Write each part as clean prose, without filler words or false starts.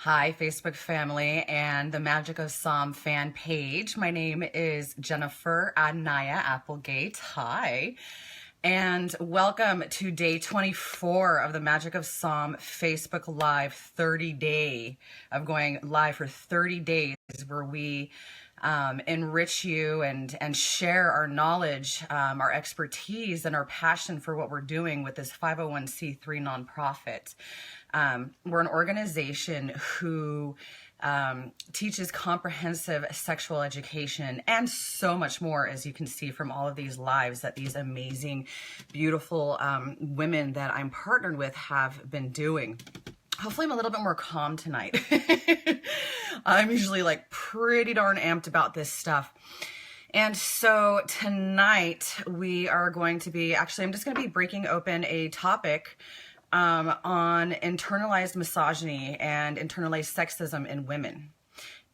Hi, Facebook family and the Magic of Psalm fan page. My name is Jennifer Anaya-Applegate. Hi. And welcome to day 24 of the Magic of Psalm Facebook Live 30 day of going live for 30 days where we enrich you and share our knowledge, our expertise, and our passion for what we're doing with this 501c3 nonprofit. We're an organization who teaches comprehensive sexual education and so much more, as you can see from all of these lives that these amazing, beautiful women that I'm partnered with have been doing. Hopefully I'm a little bit more calm tonight. I'm usually like pretty darn amped about this stuff. And so tonight we are going to be, I'm just going to be breaking open a topic on internalized misogyny and internalized sexism in women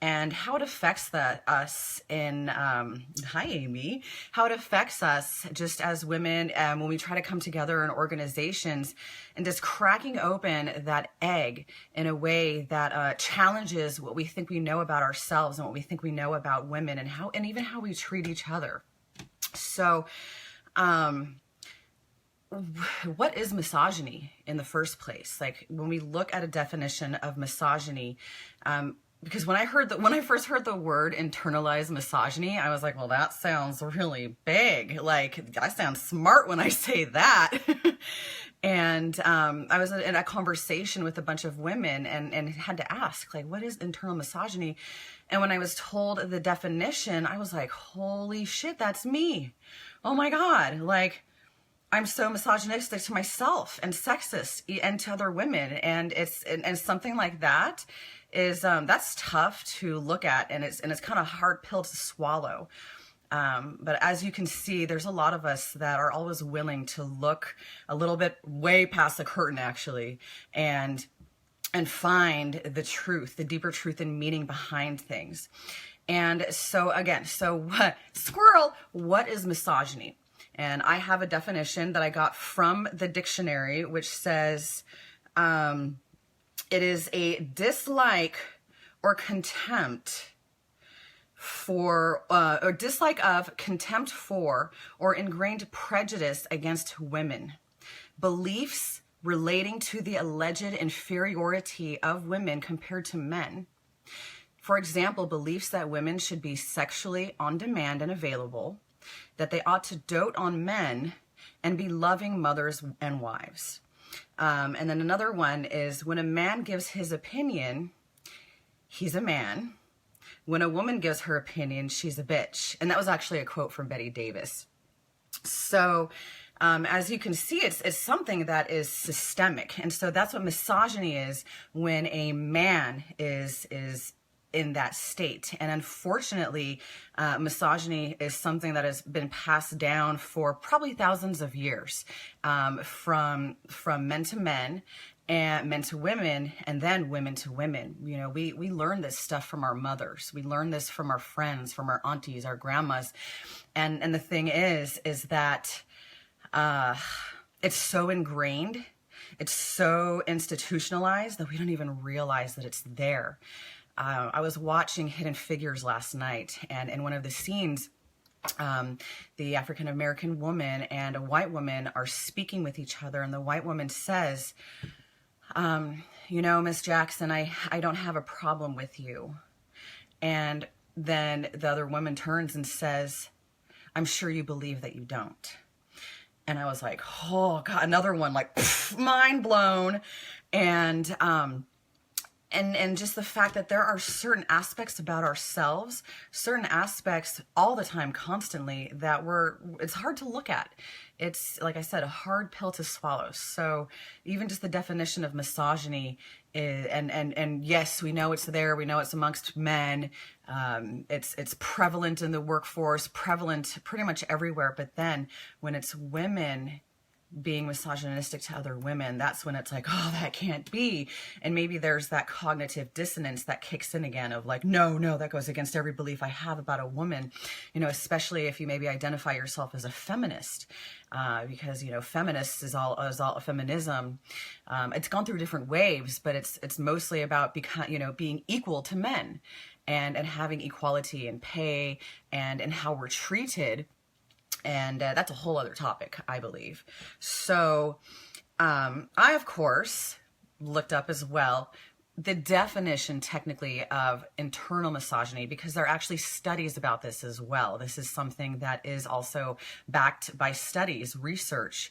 and how it affects us in, hi Amy, how it affects us just as women when we try to come together in organizations and just cracking open that egg in a way that challenges what we think we know about ourselves and what we think we know about women and even how we treat each other. So, what is misogyny in the first place? Like when we look at a definition of misogyny, because when I first heard the word internalized misogyny, I was like, well, that sounds really big. Like I sound smart when I say that. And I was in a conversation with a bunch of women and had to ask, like, what is internal misogyny? And when I was told the definition, I was like, holy shit, that's me. Oh my God. Like, I'm so misogynistic to myself and sexist and to other women. And it's something like that is, that's tough to look at. And it's kind of a hard pill to swallow. But as you can see, there's a lot of us that are always willing to look a little bit way past the curtain actually, and find the truth, the deeper truth and meaning behind things. And so again, what is misogyny? And I have a definition that I got from the dictionary, which says it is a dislike or contempt for, or dislike of, contempt for, or ingrained prejudice against women. Beliefs relating to the alleged inferiority of women compared to men. For example, beliefs that women should be sexually on demand and available, that they ought to dote on men and be loving mothers and wives. And then another one is when a man gives his opinion, he's a man. When a woman gives her opinion, she's a bitch. And that was actually a quote from Betty Davis. So as you can see, it's something that is systemic. And so that's what misogyny is when a man is in that state. And unfortunately, misogyny is something that has been passed down for probably thousands of years, from men to men and men to women, and then women to women. You know, we learn this stuff from our mothers. We learn this from our friends, from our aunties, our grandmas. And the thing is that it's so ingrained, it's so institutionalized that we don't even realize that it's there. I was watching Hidden Figures last night, and in one of the scenes, the African-American woman and a white woman are speaking with each other, and the white woman says, you know, Miss Jackson, I don't have a problem with you. And then the other woman turns and says, I'm sure you believe that you don't. And I was like, oh God, another one, like, mind blown. And just the fact that there are certain aspects about ourselves, certain aspects all the time, constantly, that it's hard to look at. It's, like I said, a hard pill to swallow. So even just the definition of misogyny is, and yes, we know it's there. We know it's amongst men. It's prevalent in the workforce, prevalent pretty much everywhere. But then when it's women being misogynistic to other women, that's when it's like, oh, that can't be. And maybe there's that cognitive dissonance that kicks in again of like, no, that goes against every belief I have about a woman, especially if you maybe identify yourself as a feminist, because, feminist is all feminism. It's gone through different waves, but it's mostly about being equal to men and having equality in pay and how we're treated. And that's a whole other topic, I believe. So I, of course, looked up as well the definition technically of internal misogyny, because there are actually studies about this as well. This is something that is also backed by studies, research,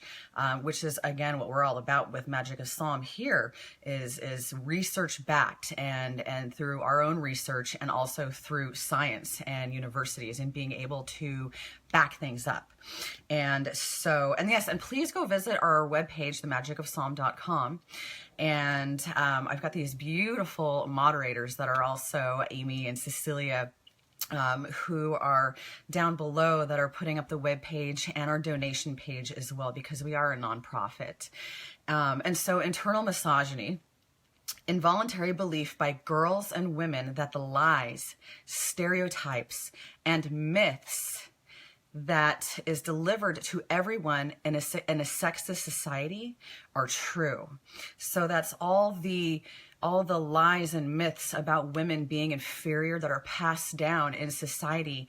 which is, again, what we're all about with Magic of Psalm here is research backed and through our own research and also through science and universities and being able to back things up. And so, and yes, and please go visit our webpage, themagicofpsalm.com. And I've got these beautiful moderators that are also Amy and Cecilia, who are down below, that are putting up the webpage and our donation page as well, because we are a nonprofit. And so internal misogyny, involuntary belief by girls and women that the lies, stereotypes, and myths that is delivered to everyone in a sexist society are true. So that's all the lies and myths about women being inferior that are passed down in society,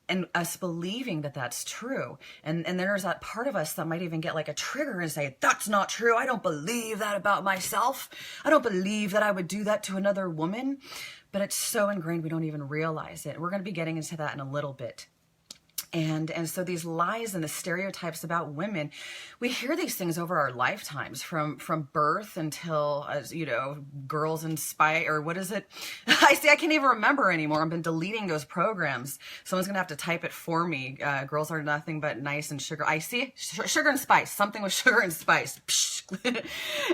and us believing that that's true. And there's that part of us that might even get like a trigger and say, that's not true. I don't believe that about myself. I don't believe that I would do that to another woman. But it's so ingrained we don't even realize it. We're going to be getting into that in a little bit. And so these lies and the stereotypes about women, we hear these things over our lifetimes from birth until, as you know, Girls in Spy, or what is it? I can't even remember anymore. I've been deleting those programs. Someone's going to have to type it for me. Girls are nothing but nice and sugar. I see sugar and spice, something with sugar and spice.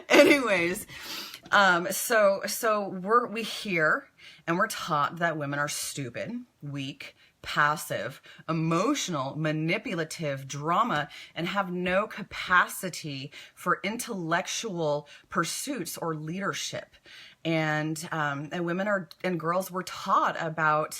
Anyways, so we hear and we're taught that women are stupid, weak, passive, emotional, manipulative, drama, and have no capacity for intellectual pursuits or leadership. And women and girls were taught about,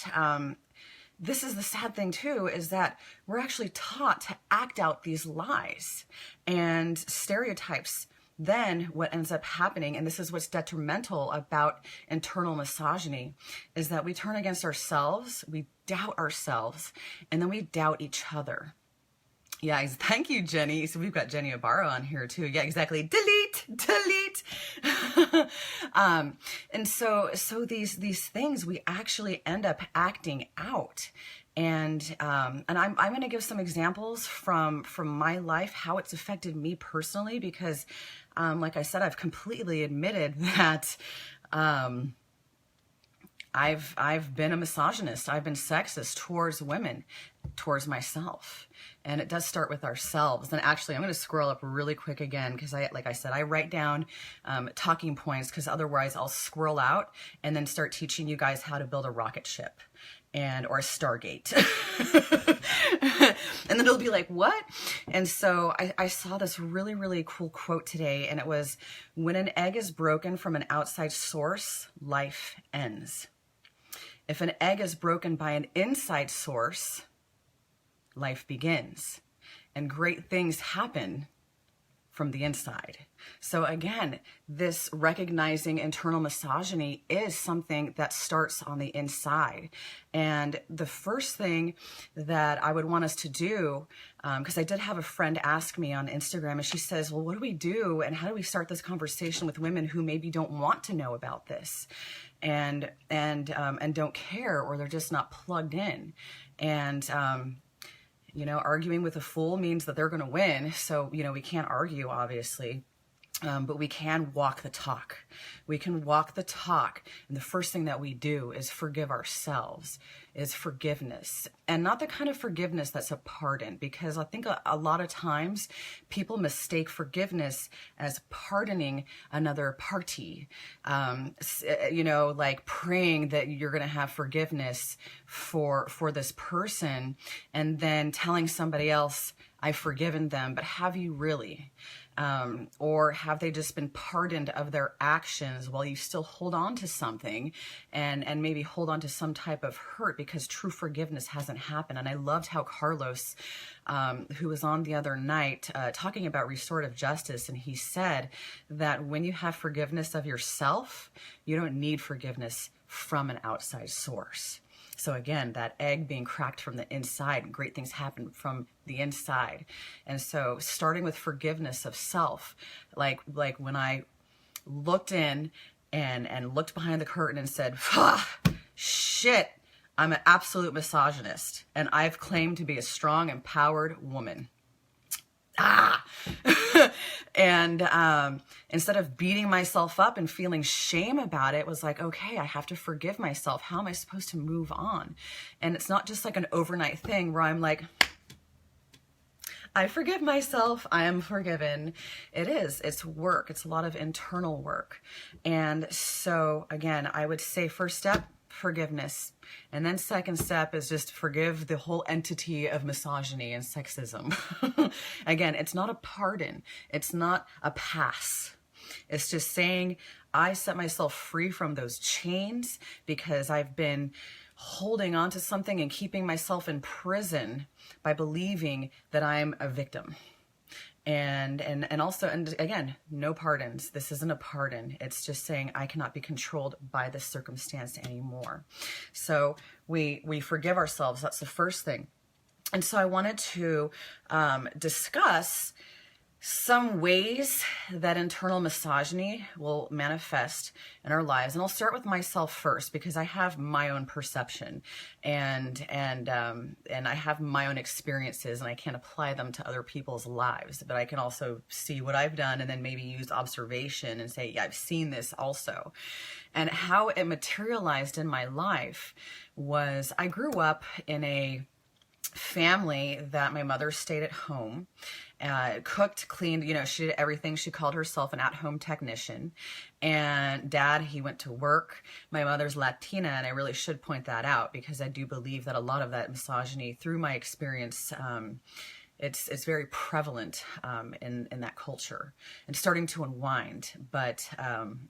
this is the sad thing too, is that we're actually taught to act out these lies and stereotypes. Then what ends up happening, and this is what's detrimental about internal misogyny, is that we turn against ourselves, we doubt ourselves, and then we doubt each other. Yeah, thank you, Jenny. So we've got Jenny Ibarra on here too. Yeah, exactly. Delete. And so these things we actually end up acting out. And I'm going to give some examples from my life, how it's affected me personally, because like I said, I've completely admitted that I've been a misogynist. I've been sexist towards women, towards myself. And it does start with ourselves. And actually, I'm going to scroll up really quick again, because like I said, I write down talking points, because otherwise I'll scroll out and then start teaching you guys how to build a rocket ship or a Stargate. And then it'll be like, what? And so I saw this really, really cool quote today, and it was, when an egg is broken from an outside source, life ends. If an egg is broken by an inside source, life begins. And great things happen from the inside. So again, this recognizing internal misogyny is something that starts on the inside. And the first thing that I would want us to do, because I did have a friend ask me on Instagram, and she says, well, what do we do? And how do we start this conversation with women who maybe don't want to know about this and don't care, or they're just not plugged in? And, arguing with a fool means that they're going to win. So, we can't argue, obviously, but we can walk the talk. We can walk the talk. And the first thing that we do is forgive ourselves, is forgiveness. And not the kind of forgiveness that's a pardon, because I think a lot of times people mistake forgiveness as pardoning another party. Like praying that you're going to have forgiveness for this person, and then telling somebody else, I've forgiven them, but have you really? Or have they just been pardoned of their actions while you still hold on to something and maybe hold on to some type of hurt because true forgiveness hasn't happened? And I loved how Carlos, who was on the other night talking about restorative justice, and he said that when you have forgiveness of yourself, you don't need forgiveness from an outside source. So again, that egg being cracked from the inside, great things happen from the inside. And so starting with forgiveness of self, like when I looked in and looked behind the curtain and said, shit, I'm an absolute misogynist and I've claimed to be a strong, empowered woman. And instead of beating myself up and feeling shame about it, was like, okay, I have to forgive myself. How am I supposed to move on? And it's not just like an overnight thing where I'm like, I forgive myself, I am forgiven. It's work. It's a lot of internal work. And so again, I would say first step, forgiveness. And then second step is just forgive the whole entity of misogyny and sexism. Again, it's not a pardon. It's not a pass. It's just saying, I set myself free from those chains because I've been holding on to something and keeping myself in prison by believing that I'm a victim. And also, and again, no pardons. This isn't a pardon. It's just saying I cannot be controlled by this circumstance anymore. So we forgive ourselves. That's the first thing. And so I wanted to discuss some ways that internal misogyny will manifest in our lives. And I'll start with myself first because I have my own perception and I have my own experiences and I can't apply them to other people's lives, but I can also see what I've done and then maybe use observation and say, yeah, I've seen this also. And how it materialized in my life was I grew up in a family that my mother stayed at home, cooked, cleaned, she did everything. She called herself an at-home technician. And dad, he went to work. My mother's Latina, and I really should point that out because I do believe that a lot of that misogyny, through my experience, it's very prevalent in that culture and starting to unwind. But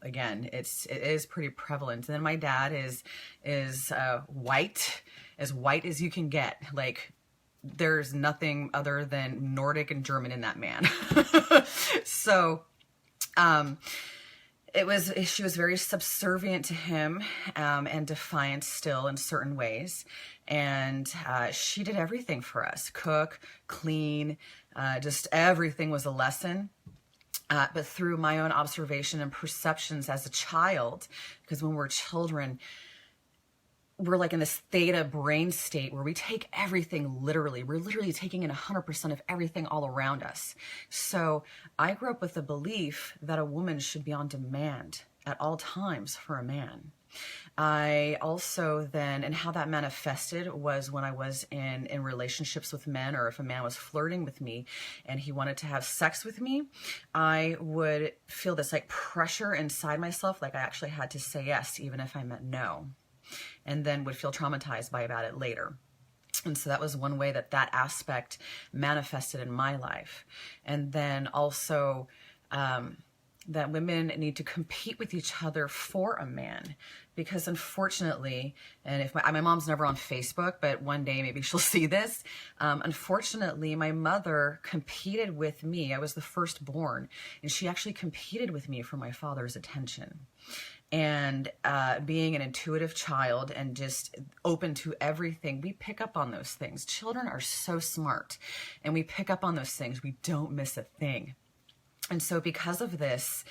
again, it is pretty prevalent. And then my dad is white, as white as you can get. Like, there's nothing other than Nordic and German in that man. So she was very subservient to him and defiant still in certain ways. And she did everything for us, cook, clean, just everything was a lesson. But through my own observation and perceptions as a child, because when we're children, we're like in this theta brain state where we take everything literally. We're literally taking in 100% of everything all around us. So I grew up with the belief that a woman should be on demand at all times for a man. I also then, and how that manifested was when I was in relationships with men, or if a man was flirting with me and he wanted to have sex with me, I would feel this like pressure inside myself, like I actually had to say yes, even if I meant no, and then would feel traumatized about it later. And so that was one way that aspect manifested in my life. And then also that women need to compete with each other for a man, because unfortunately, and if my mom's never on Facebook, but one day maybe she'll see this. Unfortunately, my mother competed with me. I was the firstborn, and she actually competed with me for my father's attention. And being an intuitive child and just open to everything, we pick up on those things. Children are so smart, and we pick up on those things. We don't miss a thing. And so because of this,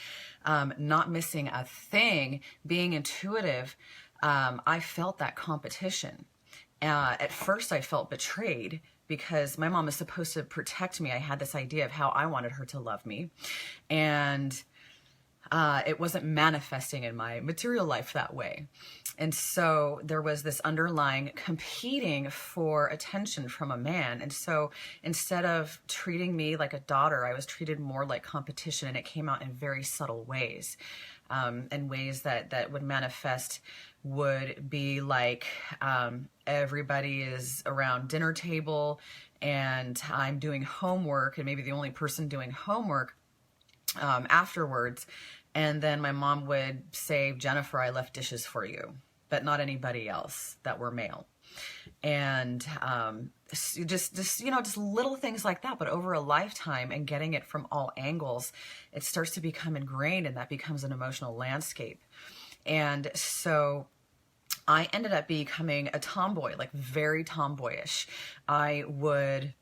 not missing a thing, being intuitive, I felt that competition. At first, I felt betrayed because my mom is supposed to protect me. I had this idea of how I wanted her to love me. And it wasn't manifesting in my material life that way. And so there was this underlying competing for attention from a man. And so instead of treating me like a daughter, I was treated more like competition, and it came out in very subtle ways. And ways that would manifest would be like everybody is around dinner table and I'm doing homework and maybe the only person doing homework afterwards. And then my mom would say, Jennifer, I left dishes for you, but not anybody else that were male. And just little things like that. But over a lifetime and getting it from all angles, it starts to become ingrained, and that becomes an emotional landscape. And so I ended up becoming a tomboy, like very tomboyish. I would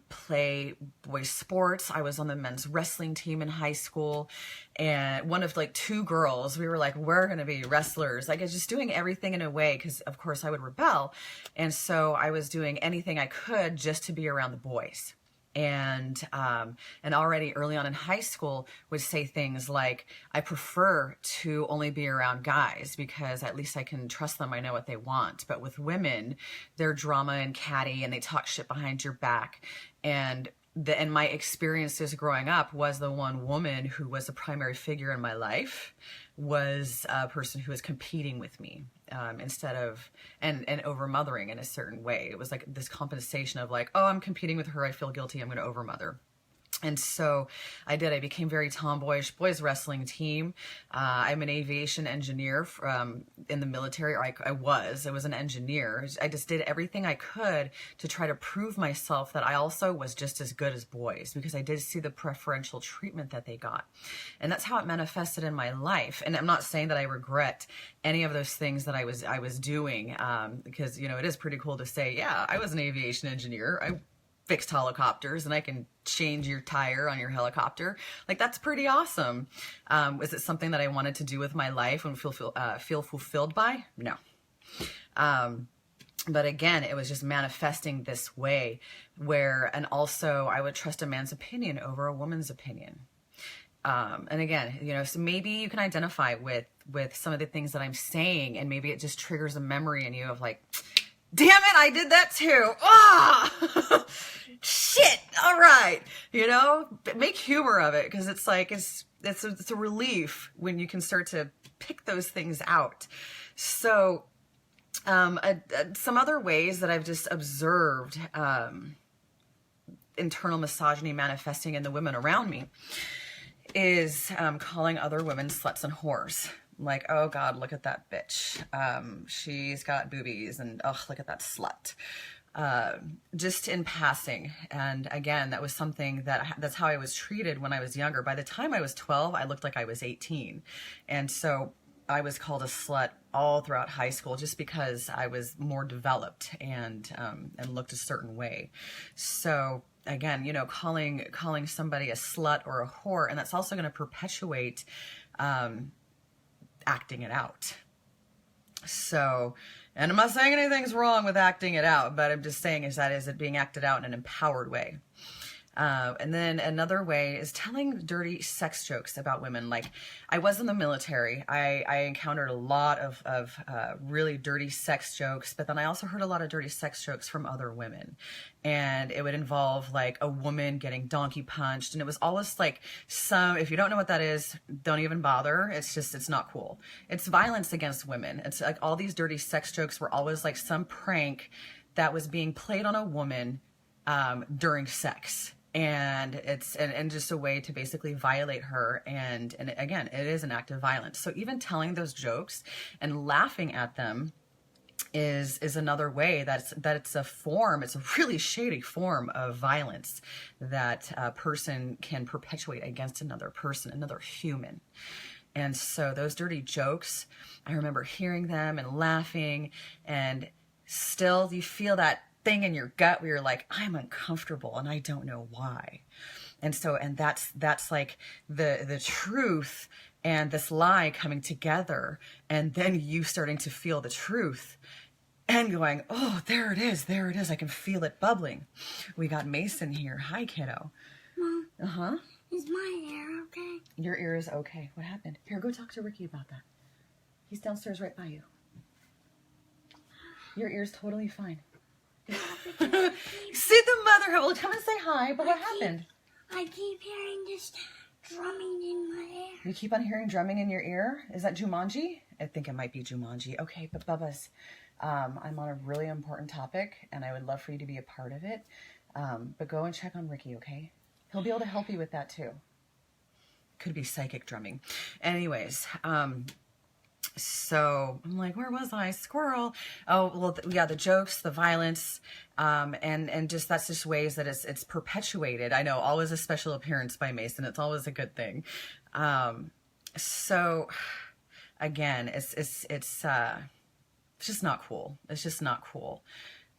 play boys sports. I was on the men's wrestling team in high school, and one of like two girls, we were like, we're going to be wrestlers. Like, I was just doing everything in a way, because of course I would rebel. And so I was doing anything I could just to be around the boys. And already early on in high school would say things like, I prefer to only be around guys because at least I can trust them. I know what they want. But with women, they're drama and catty and they talk shit behind your back. And my experiences growing up was the one woman who was a primary figure in my life was a person who was competing with me, instead of, and over-mothering in a certain way. It was like this compensation of like, oh, I'm competing with her, I feel guilty, I'm going to over-mother. And so I became very tomboyish. Boys wrestling team. I'm an aviation engineer in the military, or I was an engineer. I just did everything I could to try to prove myself that I also was just as good as boys, because I did see the preferential treatment that they got. And that's how it manifested in my life. And I'm not saying that I regret any of those things that I was doing, because, you know, it is pretty cool to say, yeah, I was an aviation engineer. I fixed helicopters and I can change your tire on your helicopter. Like, that's pretty awesome. Was it something that I wanted to do with my life and feel fulfilled by? No. But again, it was just manifesting this way and also I would trust a man's opinion over a woman's opinion. And again, you know, so maybe you can identify with some of the things that I'm saying, and maybe it just triggers a memory in you of like, damn it, I did that too. Ah, shit. All right. You know, make humor of it, because it's like, it's a relief when you can start to pick those things out. So, some other ways that I've just observed, internal misogyny manifesting in the women around me is, calling other women sluts and whores. Like, oh God, look at that bitch. She's got boobies, and oh, look at that slut. Just in passing. And again, that was something that's how I was treated when I was younger. By the time I was 12, I looked like I was 18. And so I was called a slut all throughout high school, just because I was more developed and looked a certain way. So again, you know, calling somebody a slut or a whore, and that's also going to perpetuate, acting it out. So, and I'm not saying anything's wrong with acting it out, but I'm just saying is it being acted out in an empowered way. And then another way is telling dirty sex jokes about women. Like, I was in the military. I encountered a lot of really dirty sex jokes, but then I also heard a lot of dirty sex jokes from other women. And it would involve like a woman getting donkey punched. And it was always like if you don't know what that is, don't even bother. It's not cool. It's violence against women. It's like all these dirty sex jokes were always like some prank that was being played on a woman during sex. And it's and just a way to basically violate her. And again, it is an act of violence. So even telling those jokes and laughing at them is another way that it's a really shady form of violence that a person can perpetuate against another person, another human. And so those dirty jokes, I remember hearing them and laughing, and still you feel that thing in your gut where you're like, I'm uncomfortable and I don't know why. And so, and that's like the truth and this lie coming together, and then you starting to feel the truth and going, oh, there it is. I can feel it bubbling. We got Mason here. Hi, kiddo. Mom. Uh-huh. Is my ear okay? Your ear is okay. What happened? Here, go talk to Ricky about that. He's downstairs right by you. Your ear's totally fine. See the mother. Well, come and say hi. But what happened? I keep hearing this drumming in my ear. You keep on hearing drumming in your ear? Is that Jumanji? I think it might be Jumanji. Okay, but Bubba's, I'm on a really important topic, and I would love for you to be a part of it. But go and check on Ricky, okay? He'll be able to help you with that too. Could be psychic drumming. Anyways, so I'm like, where was I? Squirrel. Oh, well, yeah, the jokes, the violence, and just that's just ways that it's perpetuated. I know, always a special appearance by Mason. It's always a good thing. So again, it's just not cool. It's just not cool.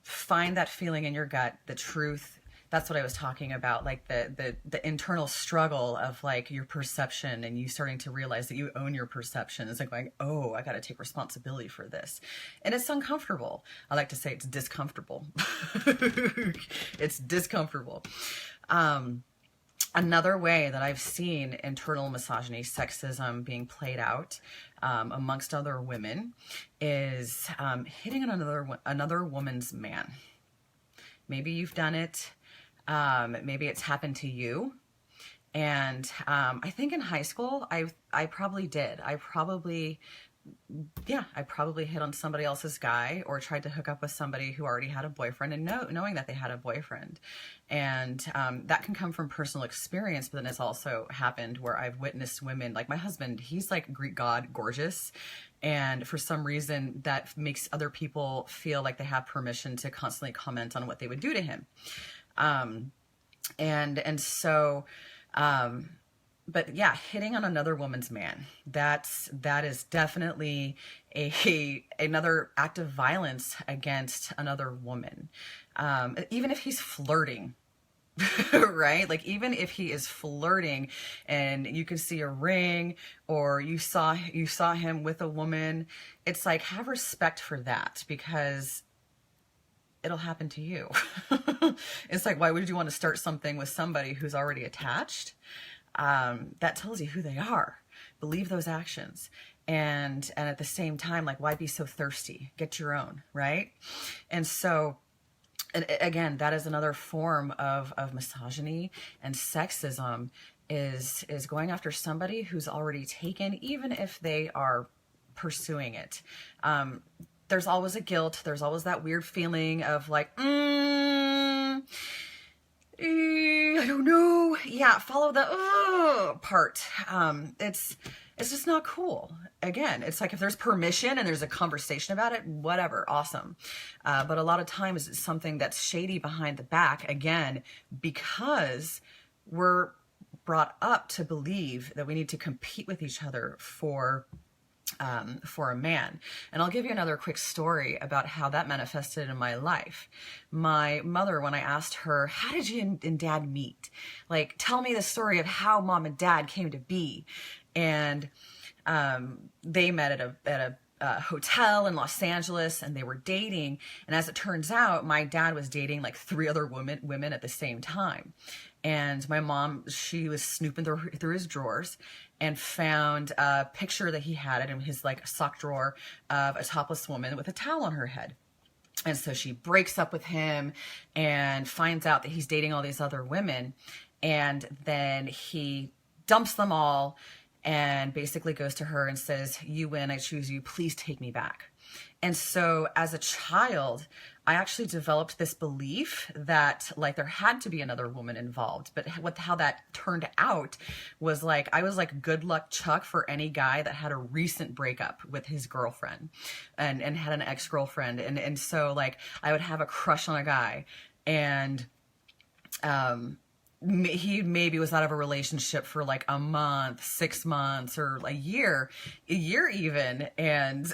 Find that feeling in your gut, the truth. That's what I was talking about, like the internal struggle of like your perception and you starting to realize that you own your perception. It's like going, oh, I got to take responsibility for this. And it's uncomfortable. I like to say it's discomfortable. It's discomfortable. Another way that I've seen internal misogyny, sexism being played out amongst other women is hitting on another woman's man. Maybe you've done it. Maybe it's happened to you. And I think in high school, I probably did. I probably hit on somebody else's guy or tried to hook up with somebody who already had a boyfriend and knowing that they had a boyfriend. And that can come from personal experience, but then it's also happened where I've witnessed women, like my husband, he's like Greek god, gorgeous. And for some reason that makes other people feel like they have permission to constantly comment on what they would do to him. But yeah, hitting on another woman's man, that is definitely another act of violence against another woman. Even if he's flirting, right? Like even if he is flirting and you can see a ring or you saw him with a woman, it's like, have respect for that because it'll happen to you. It's like, why would you want to start something with somebody who's already attached? That tells you who they are. Believe those actions. And at the same time, like, why be so thirsty? Get your own, right? And so, and again, that is another form of misogyny and sexism is going after somebody who's already taken, even if they are pursuing it. There's always a guilt. There's always that weird feeling of like, I don't know. Yeah, follow the part. It's just not cool. Again, it's like if there's permission and there's a conversation about it, whatever, awesome. But a lot of times it's something that's shady behind the back, again, because we're brought up to believe that we need to compete with each other for a man. And I'll give you another quick story about how that manifested in my life. My mother, when I asked her, how did you and dad meet? Like, tell me the story of how mom and dad came to be. And they met at a hotel in Los Angeles and they were dating. And as it turns out, my dad was dating like 3 other women at the same time. And my mom, she was snooping through his drawers and found a picture that he had in his like sock drawer of a topless woman with a towel on her head. And so she breaks up with him and finds out that he's dating all these other women. And then he dumps them all and basically goes to her and says, you win, I choose you, please take me back. And so as a child, I actually developed this belief that like there had to be another woman involved. But how that turned out was like, I was like good luck Chuck for any guy that had a recent breakup with his girlfriend and had an ex-girlfriend. And so like I would have a crush on a guy and he maybe was out of a relationship for like a month, 6 months, or a year even. And,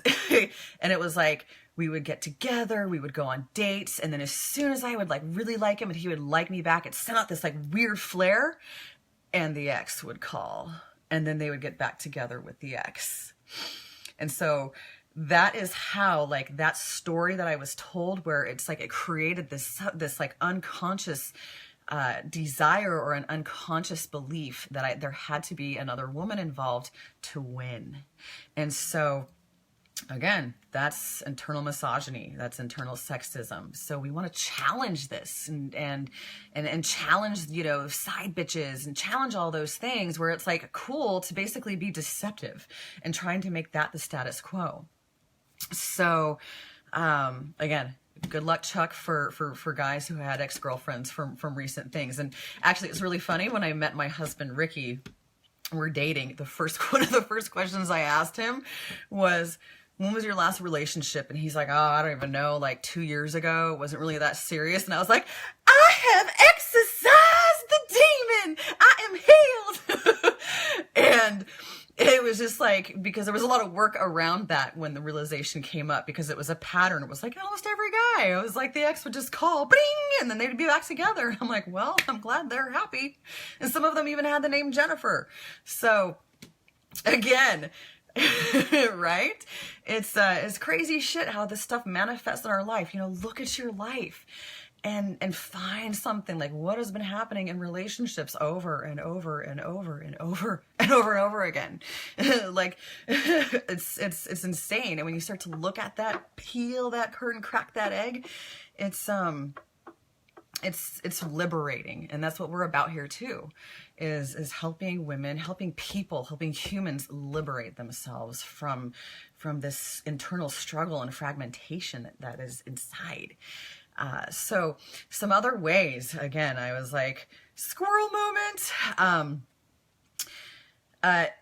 and it was like, we would get together, we would go on dates. And then as soon as I would like really like him and he would like me back, it sent out this like weird flare and the ex would call and then they would get back together with the ex. And so that is how like that story that I was told where it's like, it created this like unconscious desire or an unconscious belief that there had to be another woman involved to win. And so again, that's internal misogyny, that's internal sexism. So we want to challenge this and challenge, you know, side bitches and challenge all those things where it's like cool to basically be deceptive and trying to make that the status quo. So Again, good luck, Chuck, for guys who had ex-girlfriends from recent things. And actually, it's really funny, when I met my husband Ricky, we're dating, one of the first questions I asked him was, when was your last relationship? And he's like, oh, I don't even know, like 2 years ago. It wasn't really that serious. And I was like, I have exorcised the demon. I am healed. And it was just like, because there was a lot of work around that when the realization came up, because it was a pattern. It was like almost every guy. It was like the ex would just call, bing, and then they'd be back together. And I'm like, well, I'm glad they're happy. And some of them even had the name Jennifer. So again, right? It's crazy shit how this stuff manifests in our life. Look at your life and find something, like what has been happening in relationships over and over and over and over and over and over again. Like it's insane. And when you start to look at that, peel that curtain, crack that egg, it's liberating. And that's what we're about here too, is helping women, helping people, helping humans liberate themselves from this internal struggle and fragmentation that is inside. So some other ways, again, I was like, squirrel moment,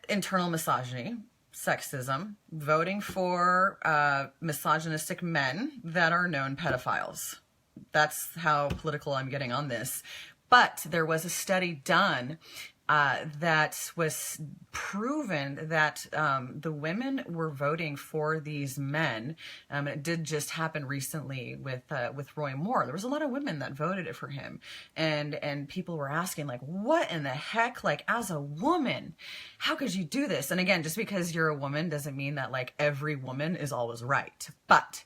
internal misogyny, sexism, voting for misogynistic men that are known pedophiles. That's how political I'm getting on this. But there was a study done that was proven that the women were voting for these men. It did just happen recently with Roy Moore. There was a lot of women that voted for him, and people were asking, like, what in the heck? Like, as a woman, how could you do this? And again, just because you're a woman doesn't mean that like every woman is always right. But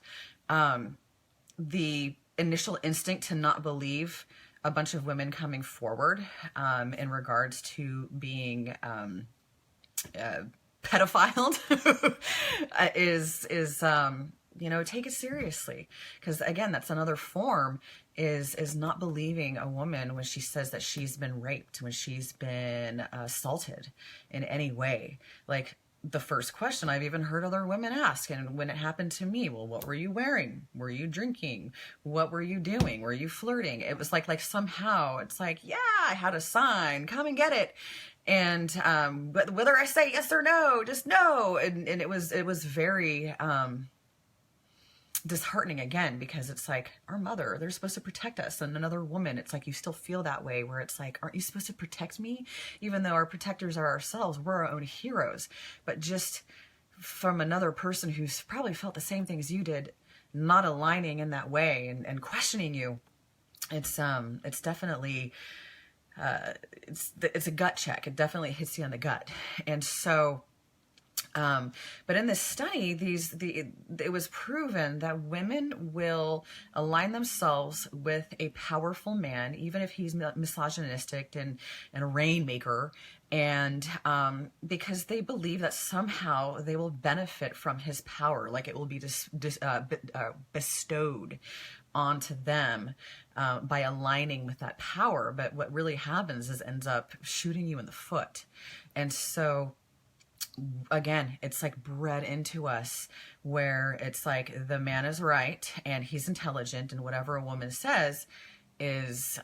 the initial instinct to not believe a bunch of women coming forward in regards to being pedophiled is take it seriously. Because again, that's another form, is not believing a woman when she says that she's been raped, when she's been assaulted in any way. Like, the first question I've even heard other women ask, and when it happened to me, well, what were you wearing? Were you drinking? What were you doing? Were you flirting? It was like somehow it's like, yeah, I had a sign, come and get it. And but whether I say yes or no, just no. And it was very disheartening, again, because it's like, our mother, they're supposed to protect us, and another woman, it's like you still feel that way, where it's like, aren't you supposed to protect me? Even though our protectors are ourselves, we're our own heroes. But just from another person who's probably felt the same things you did, not aligning in that way and questioning you, it's definitely it's a gut check. It definitely hits you on the gut. And so but in this study, it was proven that women will align themselves with a powerful man, even if he's misogynistic and a rainmaker, and because they believe that somehow they will benefit from his power, like it will be bestowed onto them by aligning with that power. But what really happens is ends up shooting you in the foot. And so again, it's like bred into us, where it's like the man is right and he's intelligent, and whatever a woman says is,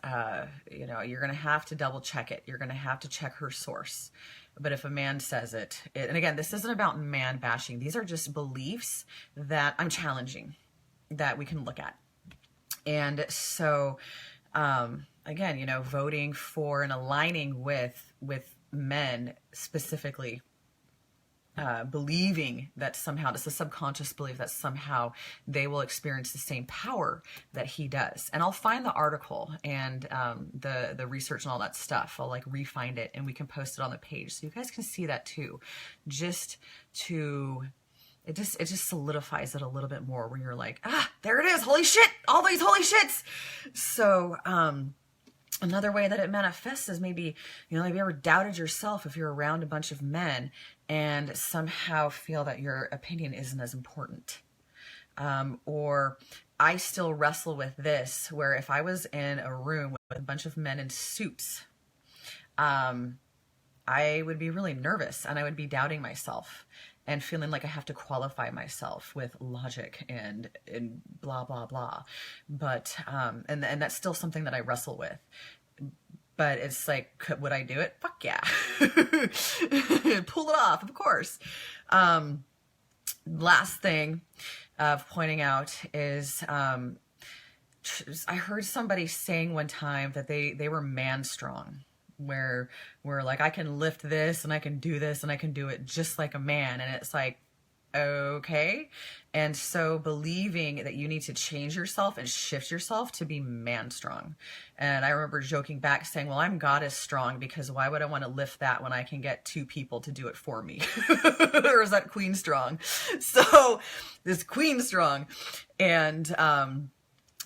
you're going to have to double check it. You're going to have to check her source. But if a man says it, and again, this isn't about man bashing. These are just beliefs that I'm challenging, that we can look at. And so, again, voting for and aligning with men specifically, believing that somehow, it's a subconscious belief that somehow they will experience the same power that he does. And I'll find the article and the research and all that stuff. I'll like re-find it, and we can post it on the page so you guys can see that too. It just solidifies it a little bit more, when you're like, there it is, holy shit, all these holy shits. So another way that it manifests is maybe, have you ever doubted yourself if you're around a bunch of men and somehow feel that your opinion isn't as important? Or I still wrestle with this, where if I was in a room with a bunch of men in suits, I would be really nervous and I would be doubting myself and feeling like I have to qualify myself with logic and blah, blah, blah. But, and that's still something that I wrestle with. But it's like, would I do it? Fuck yeah. Pull it off, of course. Last thing of pointing out is, I heard somebody saying one time that they were man strong, where like, I can lift this and I can do this and I can do it just like a man. And it's like, okay. And so believing that you need to change yourself and shift yourself to be man strong. And I remember joking back saying, well, I'm goddess strong, because why would I want to lift that when I can get 2 people to do it for me? Or is that queen strong? So this queen strong. And,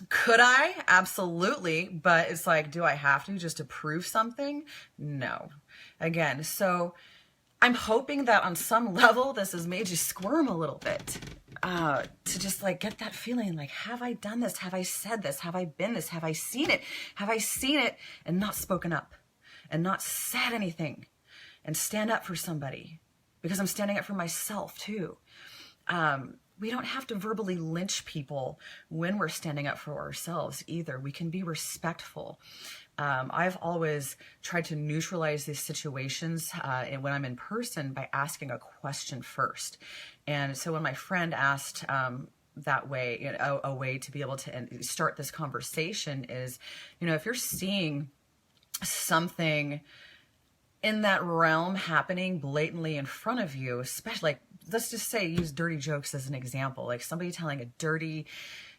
could I? Absolutely. But it's like, do I have to just to prove something? No. Again, so I'm hoping that on some level, this has made you squirm a little bit, to just like get that feeling like, have I done this? Have I said this? Have I been this? Have I seen it? Have I seen it and not spoken up and not said anything and stand up for somebody? Because I'm standing up for myself too. We don't have to verbally lynch people when we're standing up for ourselves either. We can be respectful. I've always tried to neutralize these situations when I'm in person by asking a question first. And so when my friend asked that way, you know, a way to be able to start this conversation is, you know, if you're seeing something in that realm happening blatantly in front of you, especially like, let's just say, use dirty jokes as an example, like somebody telling a dirty,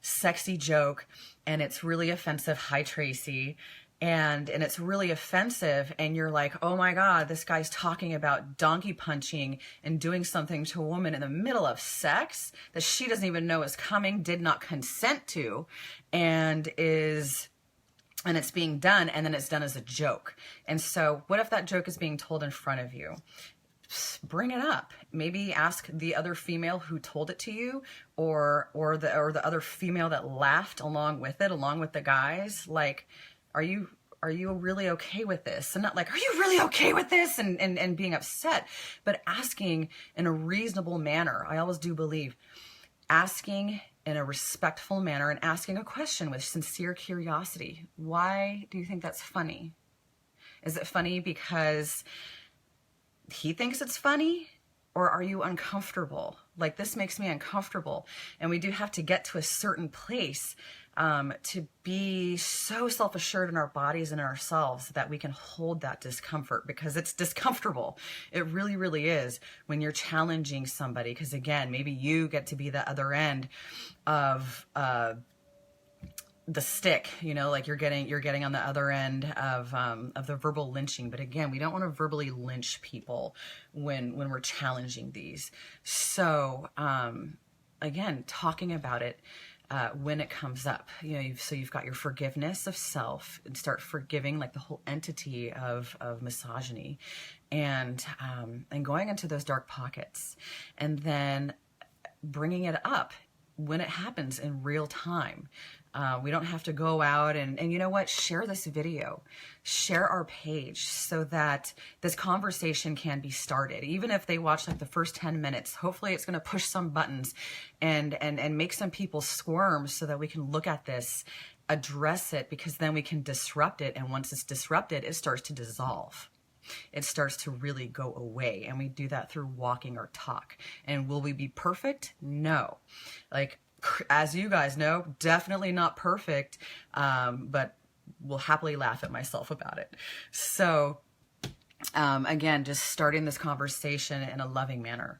sexy joke and it's really offensive. Hi, Tracy. And it's really offensive. And you're like, oh my God, this guy's talking about donkey punching and doing something to a woman in the middle of sex that she doesn't even know is coming, did not consent to, and it's being done, and then it's done as a joke. And so what if that joke is being told in front of you? Bring it up. Maybe ask the other female who told it to you, or the other female that laughed along with it, along with the guys. Like, are you really okay with this? And not like, are you really okay with this? And being upset, but asking in a reasonable manner. I always do believe asking in a respectful manner and asking a question with sincere curiosity. Why do you think that's funny? Is it funny because he thinks it's funny? Or are you uncomfortable? Like, this makes me uncomfortable. And we do have to get to a certain place to be so self-assured in our bodies and in ourselves that we can hold that discomfort, because it's discomfortable. It really, really is when you're challenging somebody. Because again, maybe you get to be the other end of the stick, you know, like you're getting on the other end of the verbal lynching. But again, we don't want to verbally lynch people when we're challenging these. So again, talking about it when it comes up, you know, so you've got your forgiveness of self, and start forgiving like the whole entity of misogyny, and going into those dark pockets, and then bringing it up when it happens in real time. We don't have to go out and you know what, share this video, share our page so that this conversation can be started. Even if they watch like the first 10 minutes, hopefully it's going to push some buttons and make some people squirm so that we can look at this, address it, because then we can disrupt it. And once it's disrupted, it starts to dissolve. It starts to really go away. And we do that through walking our talk. And will we be perfect? No. Like, as you guys know, definitely not perfect, but will happily laugh at myself about it. So again, just starting this conversation in a loving manner.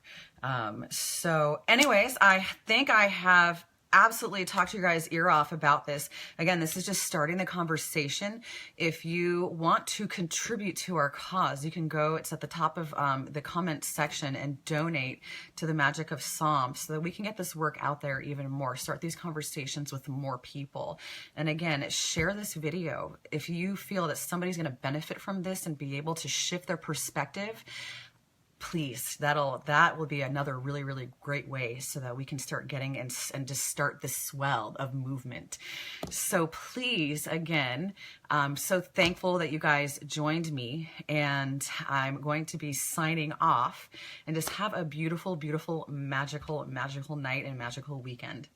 So anyways, I think I have absolutely talked your guys' ear off about this. Again, this is just starting the conversation. If you want to contribute to our cause, you can go, it's at the top of the comment section, and donate to the Magic of Psalms so that we can get this work out there even more, start these conversations with more people. And again, share this video. If you feel that somebody's going to benefit from this and be able to shift their perspective, please, that will be another really, really great way so that we can start getting and just start this swell of movement. So please, again, I'm so thankful that you guys joined me, and I'm going to be signing off, and just have a beautiful, beautiful, magical, magical night and magical weekend.